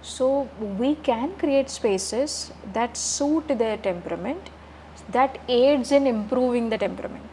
So we can create spaces that suit their temperament, that aids in improving the temperament.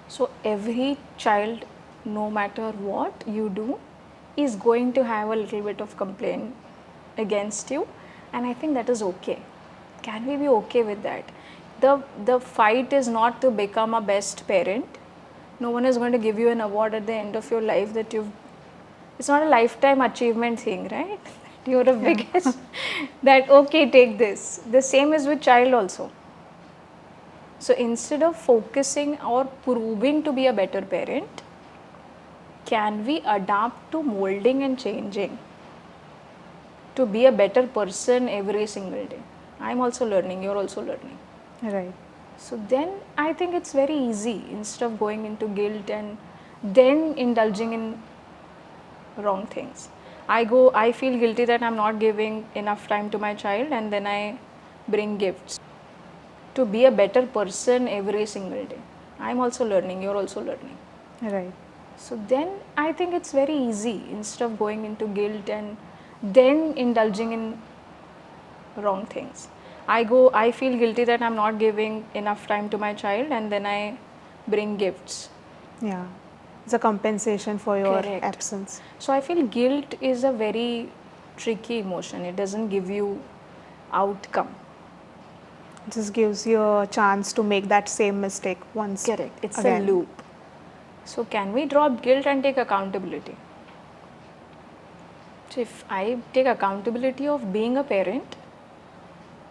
So every child, no matter what you do, is going to have a little bit of complaint against you, and I think that is okay. Can we be okay with that? The fight is not to become a best parent. No one is going to give you an award at the end of your life that you've. It's not a lifetime achievement thing, right? You're a biggest. That okay, take this. The same is with child also. So instead of focusing or proving to be a better parent, can we adapt to molding and changing to be a better person every single day? I'm also learning, you're also learning. Right. So then I think it's very easy, instead of going into guilt and then indulging in wrong things. I feel guilty that I'm not giving enough time to my child, and then I bring gifts to be a better person every single day. I'm also learning, you're also learning. Right. So then I think it's very easy, instead of going into guilt and then indulging in wrong things. I feel guilty that I'm not giving enough time to my child, and then I bring gifts. Yeah. It's a compensation for your Correct. absence. So I feel guilt is a very tricky emotion. It doesn't give you outcome. It just gives you a chance to make that same mistake once. Correct. It's again. a loop. So can we drop guilt and take accountability? So if I take accountability of being a parent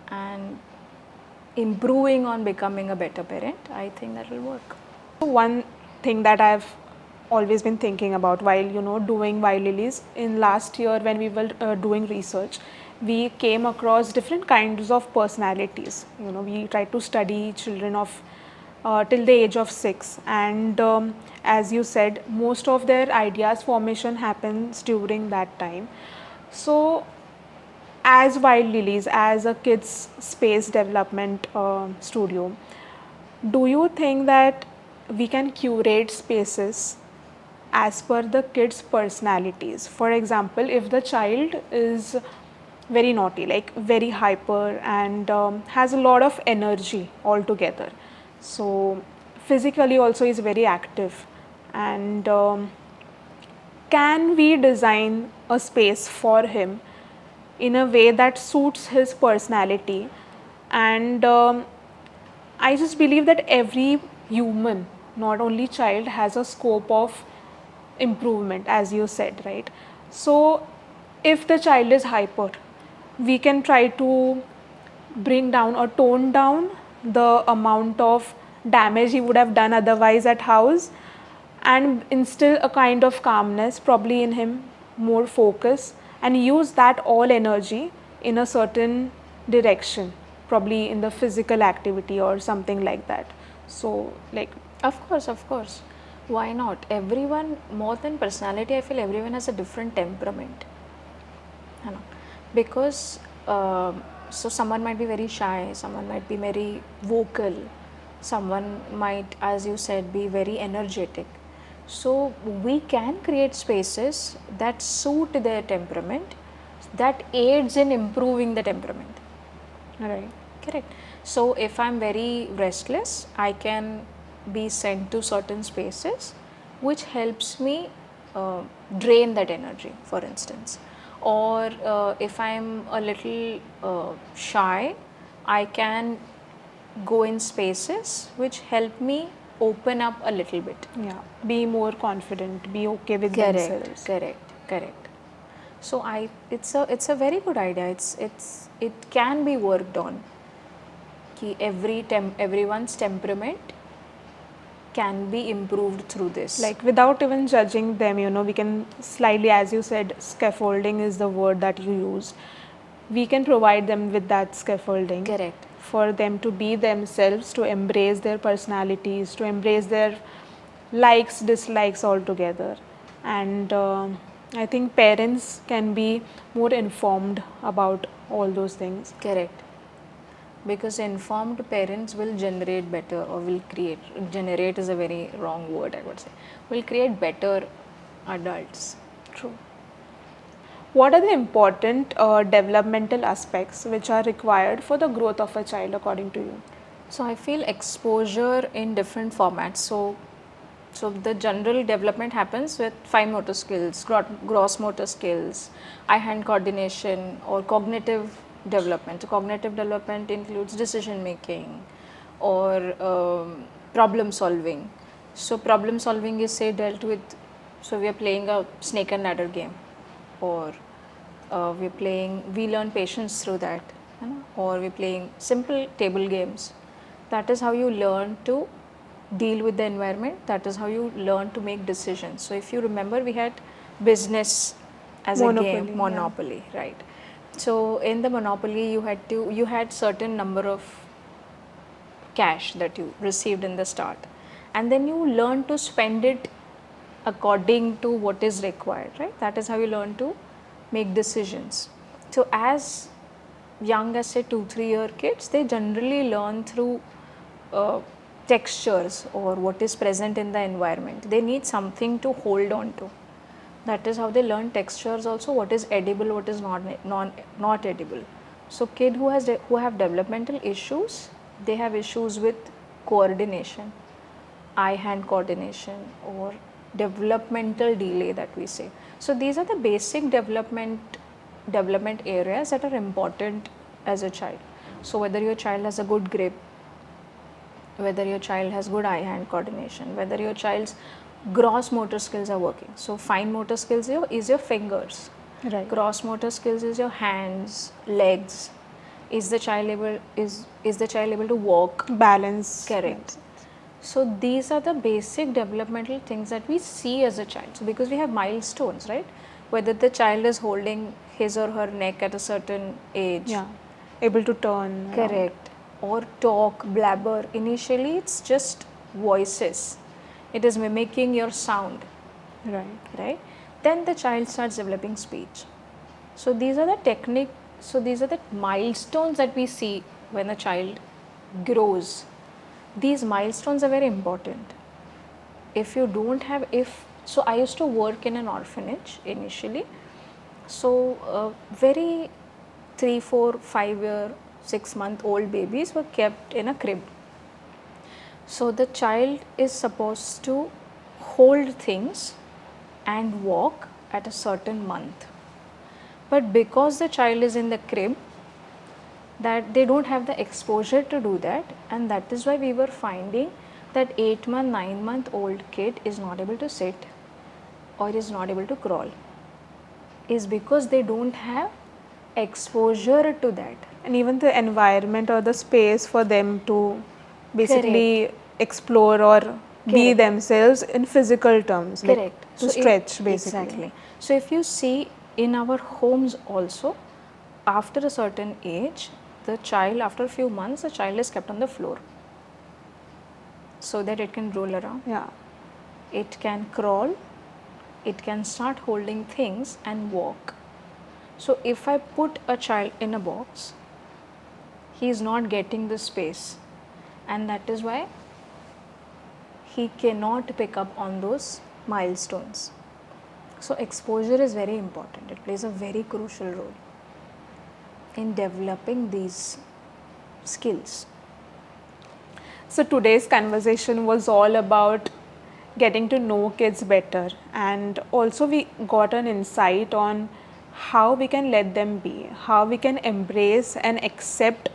and improving on becoming a better parent, I think that will work. One thing that I've always been thinking about while doing Wild Lilies, in last year when we were doing research, we came across different kinds of personalities. We tried to study children of till the age of 6, and as you said, most of their ideas formation happens during that time. So as Wild Lilies, as a kids space development studio, do you think that we can curate spaces as per the kids' personalities? For example, if the child is very naughty, like very hyper, and has a lot of energy altogether, so physically also is very active, and can we design a space for him in a way that suits his personality? And I just believe that every human, not only child, has a scope of improvement, as you said, right? So if the child is hyper, we can try to bring down or tone down the amount of damage he would have done otherwise at house, and instill a kind of calmness probably in him, more focus, and use that all energy in a certain direction, probably in the physical activity or something like that. So like, Of course. Why not? Everyone, more than personality, I feel everyone has a different temperament. You know? Because so someone might be very shy, someone might be very vocal, someone might, as you said, be very energetic. So we can create spaces that suit their temperament, that aids in improving the temperament. right. Correct. So if I'm very restless, I can be sent to certain spaces which helps me drain that energy, for instance. Or if I'm a little shy, I can go in spaces which help me open up a little bit. Yeah, be more confident, be okay with themselves. Correct. So it's a very good idea. It can be worked on. Ki everyone's temperament can be improved through this. Like without even judging them, we can slightly, as you said, scaffolding is the word that you used. we can provide them with that scaffolding. Correct. For them to be themselves, to embrace their personalities, to embrace their likes, dislikes altogether. And I think parents can be more informed about all those things. Correct. Because informed parents will generate better, or will create, generate is a very wrong word, I would say, will create better adults. True. What are the important developmental aspects which are required for the growth of a child according to you? So I feel exposure in different formats. So the general development happens with fine motor skills, gross motor skills, eye-hand coordination, or cognitive development. So cognitive development includes decision making or problem solving. So problem solving is, say, dealt with, so we are playing a snake and ladder game, or we learn patience through that, or we're playing simple table games. That is how you learn to deal with the environment. That is how you learn to make decisions. So if you remember, we had business as Monopoly, a game, Monopoly, right? So in the Monopoly, you had certain number of cash that you received in the start, and then you learn to spend it according to what is required, right? That is how you learn to make decisions. So as young as, say, 2-3 year kids, they generally learn through textures or what is present in the environment. They need something to hold on to. That is how they learn textures also, what is edible, what is not edible. So kid who have developmental issues, they have issues with coordination, eye-hand coordination, or developmental delay that we say. So these are the basic development areas that are important as a child. So whether your child has a good grip, whether your child has good eye-hand coordination, whether your child's gross motor skills are working. So fine motor skills is your fingers. Right. Gross motor skills is your hands, legs. Is the child able to walk? Balance. Correct. So these are the basic developmental things that we see as a child. So because we have milestones, right? Whether the child is holding his or her neck at a certain age. Yeah. Able to turn. Correct. Or talk, blabber. Initially, it's just voices. It is mimicking your sound. Right? Then the child starts developing speech. So these are the milestones that we see when a child grows. These milestones are very important. If you don't have, so I used to work in an orphanage initially. So very 3, 4, 5 year, 6-month-old babies were kept in a crib. So the child is supposed to hold things and walk at a certain month. But because the child is in the crib, that they don't have the exposure to do that, and that is why we were finding that 8-month, 9-month-old kid is not able to sit or is not able to crawl, is because they don't have exposure to that. And even the environment or the space for them to basically explore or be themselves in physical terms. Correct. Like to stretch basically. Exactly. So if you see in our homes also, after a certain age, the child, after a few months, the child is kept on the floor so that it can roll around. Yeah. It can crawl, it can start holding things and walk. So if I put a child in a box, he is not getting the space, and that is why he cannot pick up on those milestones. So exposure is very important. It plays a very crucial role in developing these skills. So today's conversation was all about getting to know kids better, and also we got an insight on how we can let them be, how we can embrace and accept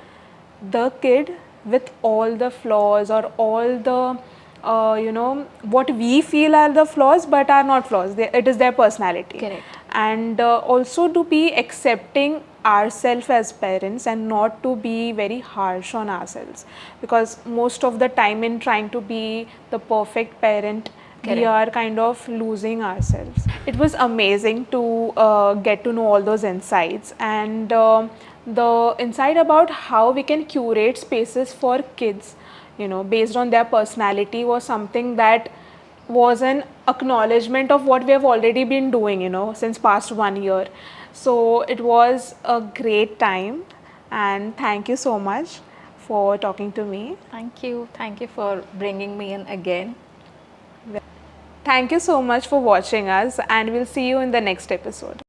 the kid with all the flaws or all the what we feel are the flaws but are not flaws. It is their personality. Correct. And also to be accepting ourselves as parents and not to be very harsh on ourselves, because most of the time in trying to be the perfect parent we Correct. are kind of losing ourselves. It was amazing to get to know all those insights, and the insight about how we can curate spaces for kids, based on their personality, was something that was an acknowledgement of what we have already been doing, since past 1 year. So it was a great time, and thank you so much for talking to me. Thank you. Thank you for bringing me in again. Thank you so much for watching us, and we'll see you in the next episode.